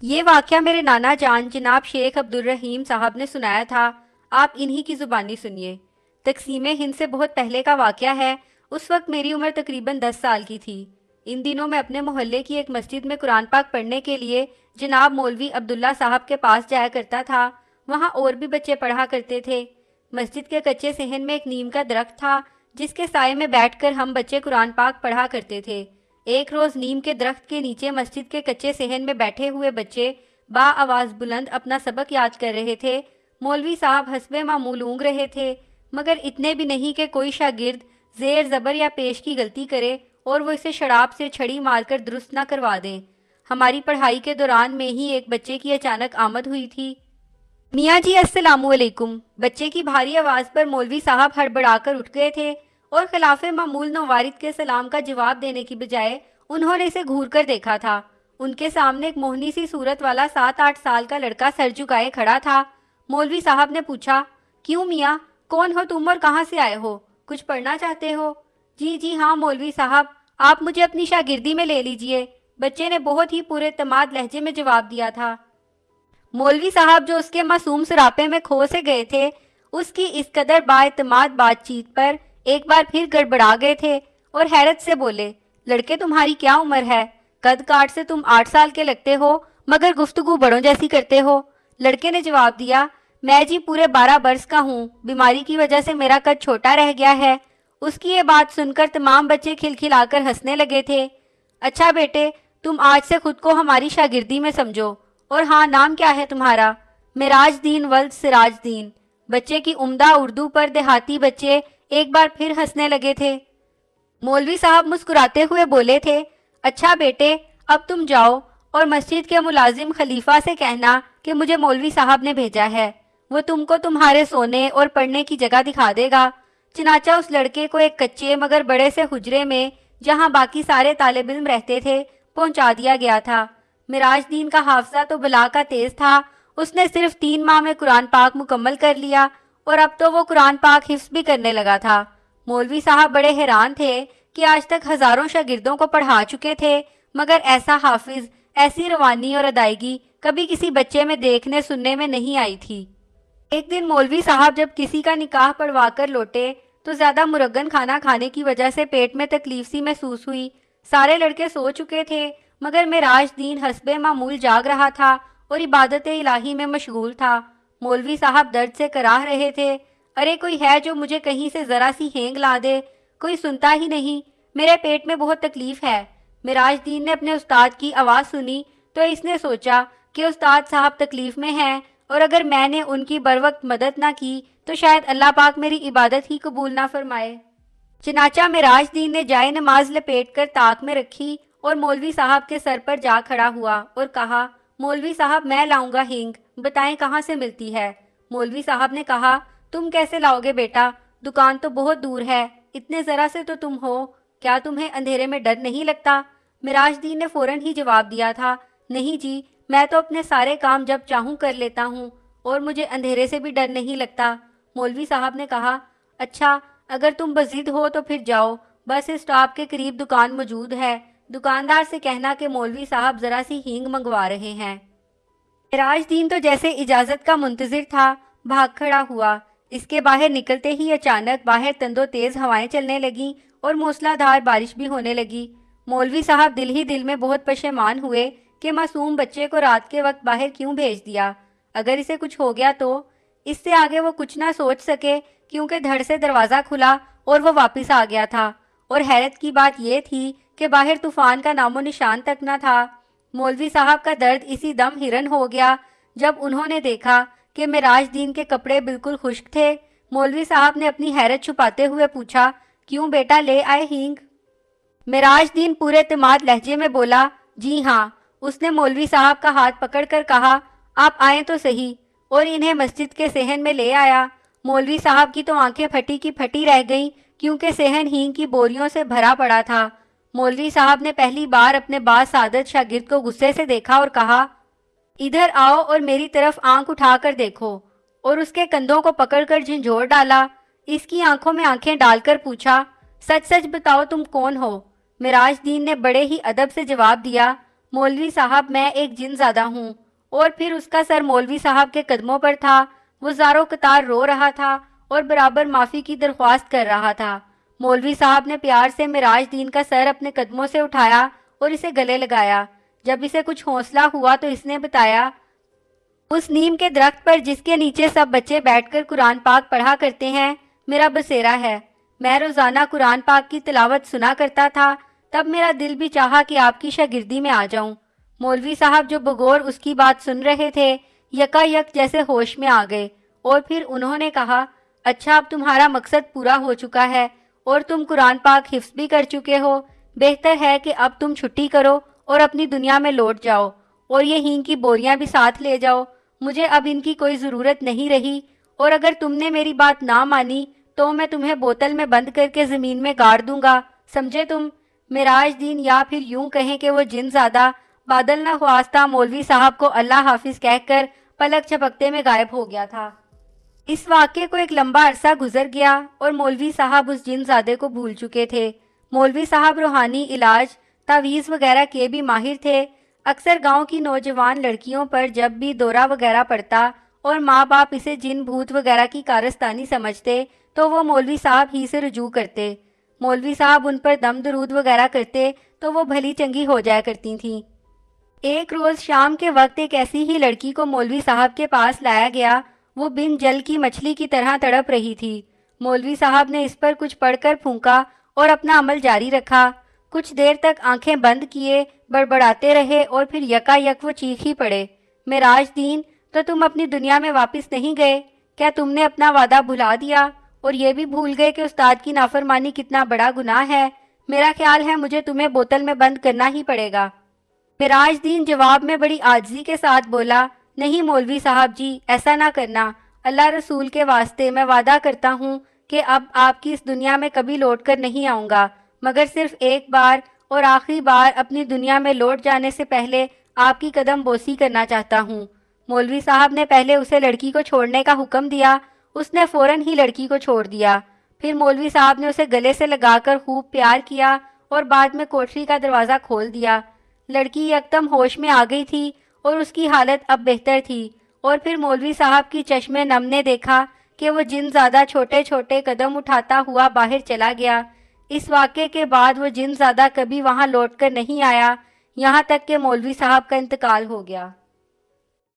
یہ واقعہ میرے نانا جان جناب شیخ عبدالرحیم صاحب نے سنایا تھا، آپ انہی کی زبانی سنیے۔ تقسیم ہند سے بہت پہلے کا واقعہ ہے، اس وقت میری عمر تقریباً 10 سال کی تھی۔ ان دنوں میں اپنے محلے کی ایک مسجد میں قرآن پاک پڑھنے کے لیے جناب مولوی عبداللہ صاحب کے پاس جایا کرتا تھا، وہاں اور بھی بچے پڑھا کرتے تھے۔ مسجد کے کچے صحن میں ایک نیم کا درخت تھا، جس کے سائے میں بیٹھ کر ہم بچے قرآن پاک پڑھا کرتے تھے۔ ایک روز نیم کے درخت کے نیچے مسجد کے کچے صحن میں بیٹھے ہوئے بچے با آواز بلند اپنا سبق یاد کر رہے تھے۔ مولوی صاحب حسب معمول اونگ رہے تھے، مگر اتنے بھی نہیں کہ کوئی شاگرد زیر زبر یا پیش کی غلطی کرے اور وہ اسے شراب سے چھڑی مار کر درست نہ کروا دیں۔ ہماری پڑھائی کے دوران میں ہی ایک بچے کی اچانک آمد ہوئی تھی۔ میاں جی السلام علیکم۔ بچے کی بھاری آواز پر مولوی صاحب ہڑبڑا کر اٹھ گئے تھے اور خلاف معمول نوارد کے سلام کا جواب دینے کی بجائے انہوں نے اسے گھور کر دیکھا تھا۔ ان کے سامنے ایک موہنی سی صورت والا 7-8 سال کا لڑکا سر جھکائے کھڑا تھا۔ مولوی صاحب نے پوچھا، کیوں میاں، کون ہو تم اور کہاں سے آئے ہو؟ کچھ پڑھنا چاہتے ہو؟ جی ہاں مولوی صاحب، آپ مجھے اپنی شاگردی میں لے لیجئے، بچے نے بہت ہی پورے اعتماد لہجے میں جواب دیا تھا۔ مولوی صاحب جو اس کے معصوم سراپے میں کھو سے گئے تھے، اس کی اس قدر با اعتماد بات چیت پر ایک بار پھر گڑبڑا گئے تھے اور حیرت سے بولے، لڑکے تمہاری کیا عمر ہے؟ قد کاٹ سے تم 8 سال کے لگتے ہو، مگر گفتگو بڑوں جیسی کرتے ہو۔ لڑکے نے جواب دیا، میں جی پورے 12 برس کا ہوں، بیماری کی وجہ سے میرا قد چھوٹا رہ گیا ہے۔ اس کی یہ بات سن کر تمام بچے کھلکھلا کر ہنسنے لگے تھے۔ اچھا بیٹے، تم آج سے خود کو ہماری شاگردی میں سمجھو، اور ہاں نام کیا ہے تمہارا؟ معراج دین ولد سراج دین۔ بچے کی عمدہ اردو پر دیہاتی بچے ایک بار پھر ہنسنے لگے تھے۔ مولوی صاحب مسکراتے ہوئے بولے تھے، اچھا بیٹے، اب تم جاؤ اور مسجد کے ملازم خلیفہ سے کہنا کہ مجھے مولوی صاحب نے بھیجا ہے، وہ تم کو تمہارے سونے اور پڑھنے کی جگہ دکھا دے گا۔ چنانچہ اس لڑکے کو ایک کچے مگر بڑے سے حجرے میں، جہاں باقی سارے طالب علم رہتے تھے، پہنچا دیا گیا تھا۔ معراج دین کا حافظہ تو بلا کا تیز تھا، اس نے صرف 3 ماہ میں قرآن پاک مکمل کر لیا اور اب تو وہ قرآن پاک حفظ بھی کرنے لگا تھا۔ مولوی صاحب بڑے حیران تھے کہ آج تک ہزاروں شاگردوں کو پڑھا چکے تھے، مگر ایسا حافظ، ایسی روانی اور ادائیگی کبھی کسی بچے میں دیکھنے سننے میں نہیں آئی تھی۔ ایک دن مولوی صاحب جب کسی کا نکاح پڑھوا کر لوٹے تو زیادہ مرغن کھانا کھانے کی وجہ سے پیٹ میں تکلیف سی محسوس ہوئی۔ سارے لڑکے سو چکے تھے، مگر معراج دین حسب معمول جاگ رہا تھا اور عبادت الہی میں مشغول تھا۔ مولوی صاحب درد سے کراہ رہے تھے، ارے کوئی ہے جو مجھے کہیں سے ذرا سی ہینگ لا دے، کوئی سنتا ہی نہیں، میرے پیٹ میں بہت تکلیف ہے۔ معراج دین نے اپنے استاد کی آواز سنی تو اس نے سوچا کہ استاد صاحب تکلیف میں ہیں، اور اگر میں نے ان کی بروقت مدد نہ کی تو شاید اللہ پاک میری عبادت ہی قبول نہ فرمائے۔ چنانچہ معراج دین نے جائے نماز لپیٹ کر طاق میں رکھی اور مولوی صاحب کے سر پر جا کھڑا ہوا اور کہا، مولوی صاحب میں لاؤں گا ہینگ، بتائیں کہاں سے ملتی ہے؟ مولوی صاحب نے کہا، تم کیسے لاؤ گے بیٹا، دکان تو بہت دور ہے، اتنے ذرا سے تو تم ہو، کیا تمہیں اندھیرے میں ڈر نہیں لگتا؟ معراج دین نے فوراً ہی جواب دیا تھا، نہیں جی، میں تو اپنے سارے کام جب چاہوں کر لیتا ہوں اور مجھے اندھیرے سے بھی ڈر نہیں لگتا۔ مولوی صاحب نے کہا، اچھا اگر تم بضد ہو تو پھر جاؤ، بس اسٹاپ کے قریب دکان موجود ہے، دکاندار سے کہنا کہ مولوی صاحب ذرا سی ہینگ منگوا رہے ہیں۔ معراج دین تو جیسے اجازت کا منتظر تھا، بھاگ کھڑا ہوا۔ اس کے باہر نکلتے ہی اچانک باہر تند و تیز ہوائیں چلنے لگیں اور موسلا دھار بارش بھی ہونے لگی۔ مولوی صاحب دل ہی دل میں بہت پشیمان ہوئے کہ معصوم بچے کو رات کے وقت باہر کیوں بھیج دیا، اگر اسے کچھ ہو گیا تو۔ اس سے آگے وہ کچھ نہ سوچ سکے کیونکہ دھڑ سے دروازہ کھلا اور وہ واپس آ گیا تھا، اور حیرت کی بات یہ تھی کہ باہر طوفان کا نام و نشان تک نہ تھا۔ مولوی صاحب کا درد اسی دم ہرن ہو گیا جب انہوں نے دیکھا کہ معراج دین کے کپڑے بالکل خشک تھے۔ مولوی صاحب نے اپنی حیرت چھپاتے ہوئے پوچھا، کیوں بیٹا لے آئے ہینگ؟ معراج دین پورے اعتماد لہجے میں بولا، جی ہاں۔ اس نے مولوی صاحب کا ہاتھ پکڑ کر کہا، آپ آئیں تو صحیح، اور انہیں مسجد کے صحن میں لے آیا۔ مولوی صاحب کی تو آنکھیں پھٹی کی پھٹی رہ گئیں کیونکہ صحن ہینگ کی بوریوں سے بھرا پڑا تھا۔ مولوی صاحب نے پہلی بار اپنے با سعادت شاگرد کو غصے سے دیکھا اور کہا، ادھر آؤ اور میری طرف آنکھ اٹھا کر دیکھو، اور اس کے کندھوں کو پکڑ کر جھنجھوڑ ڈالا۔ اس کی آنکھوں میں آنکھیں ڈال کر پوچھا، سچ سچ بتاؤ تم کون ہو؟ معراج دین نے بڑے ہی ادب سے جواب دیا، مولوی صاحب میں ایک جن زادہ ہوں۔ اور پھر اس کا سر مولوی صاحب کے قدموں پر تھا۔ وہ زاروں قطار رو رہا تھا اور برابر معافی کی درخواست کر رہا تھا۔ مولوی صاحب نے پیار سے معراج دین کا سر اپنے قدموں سے اٹھایا اور اسے گلے لگایا۔ جب اسے کچھ حوصلہ ہوا تو اس نے بتایا، اس نیم کے درخت پر جس کے نیچے سب بچے بیٹھ کر قرآن پاک پڑھا کرتے ہیں میرا بسیرا ہے۔ میں روزانہ قرآن پاک کی تلاوت سنا کرتا تھا، تب میرا دل بھی چاہا کہ آپ کی شاگردی میں آ جاؤں۔ مولوی صاحب جو بغور اس کی بات سن رہے تھے یکا یک جیسے ہوش میں آ گئے، اور پھر انہوں نے کہا، اچھا اب تمہارا مقصد پورا ہو چکا ہے اور تم قرآن پاک حفظ بھی کر چکے ہو، بہتر ہے کہ اب تم چھٹی کرو اور اپنی دنیا میں لوٹ جاؤ، اور یہ ہینگ کی بوریاں بھی ساتھ لے جاؤ، مجھے اب ان کی کوئی ضرورت نہیں رہی، اور اگر تم نے میری بات نہ مانی تو میں تمہیں بوتل میں بند کر کے زمین میں گاڑ دوں گا، سمجھے تم؟ معراج دین، یا پھر یوں کہیں کہ وہ جن زادہ، بادل نہ خواستہ مولوی صاحب کو اللہ حافظ کہہ کر پلک جھپکتے میں غائب ہو گیا تھا۔ اس واقعے کو ایک لمبا عرصہ گزر گیا اور مولوی صاحب اس جن زادے کو بھول چکے تھے۔ مولوی صاحب روحانی علاج، تعویذ وغیرہ کے بھی ماہر تھے۔ اکثر گاؤں کی نوجوان لڑکیوں پر جب بھی دورہ وغیرہ پڑتا اور ماں باپ اسے جن بھوت وغیرہ کی کارستانی سمجھتے تو وہ مولوی صاحب ہی سے رجوع کرتے۔ مولوی صاحب ان پر دم درود وغیرہ کرتے تو وہ بھلی چنگی ہو جایا کرتی تھیں۔ ایک روز شام کے وقت ایک ایسی ہی لڑکی کو مولوی صاحب کے پاس لایا گیا۔ وہ بن جل کی مچھلی کی طرح تڑپ رہی تھی۔ مولوی صاحب نے اس پر کچھ پڑھ کر پھونکا اور اپنا عمل جاری رکھا۔ کچھ دیر تک آنکھیں بند کیے بڑبڑاتے رہے اور پھر یکا یک وہ چیخ ہی پڑے، معراج دین، تو تم اپنی دنیا میں واپس نہیں گئے؟ کیا تم نے اپنا وعدہ بھلا دیا اور یہ بھی بھول گئے کہ استاد کی نافرمانی کتنا بڑا گناہ ہے؟ میرا خیال ہے مجھے تمہیں بوتل میں بند کرنا ہی پڑے گا۔ معراج دین جواب میں بڑی عاجزی کے ساتھ بولا، نہیں مولوی صاحب جی، ایسا نہ کرنا، اللہ رسول کے واسطے میں وعدہ کرتا ہوں کہ اب آپ کی اس دنیا میں کبھی لوٹ کر نہیں آؤں گا، مگر صرف ایک بار اور آخری بار اپنی دنیا میں لوٹ جانے سے پہلے آپ کی قدم بوسی کرنا چاہتا ہوں۔ مولوی صاحب نے پہلے اسے لڑکی کو چھوڑنے کا حکم دیا، اس نے فوراً ہی لڑکی کو چھوڑ دیا۔ پھر مولوی صاحب نے اسے گلے سے لگا کر خوب پیار کیا اور بعد میں کوٹری کا دروازہ کھول دیا۔ لڑکی یکدم ہوش میں آ گئی تھی اور اس کی حالت اب بہتر تھی، اور پھر مولوی صاحب کی چشم نم نے دیکھا کہ وہ جن زادہ چھوٹے چھوٹے قدم اٹھاتا ہوا باہر چلا گیا۔ اس واقعے کے بعد وہ جن زادہ کبھی وہاں لوٹ کر نہیں آیا، یہاں تک کہ مولوی صاحب کا انتقال ہو گیا۔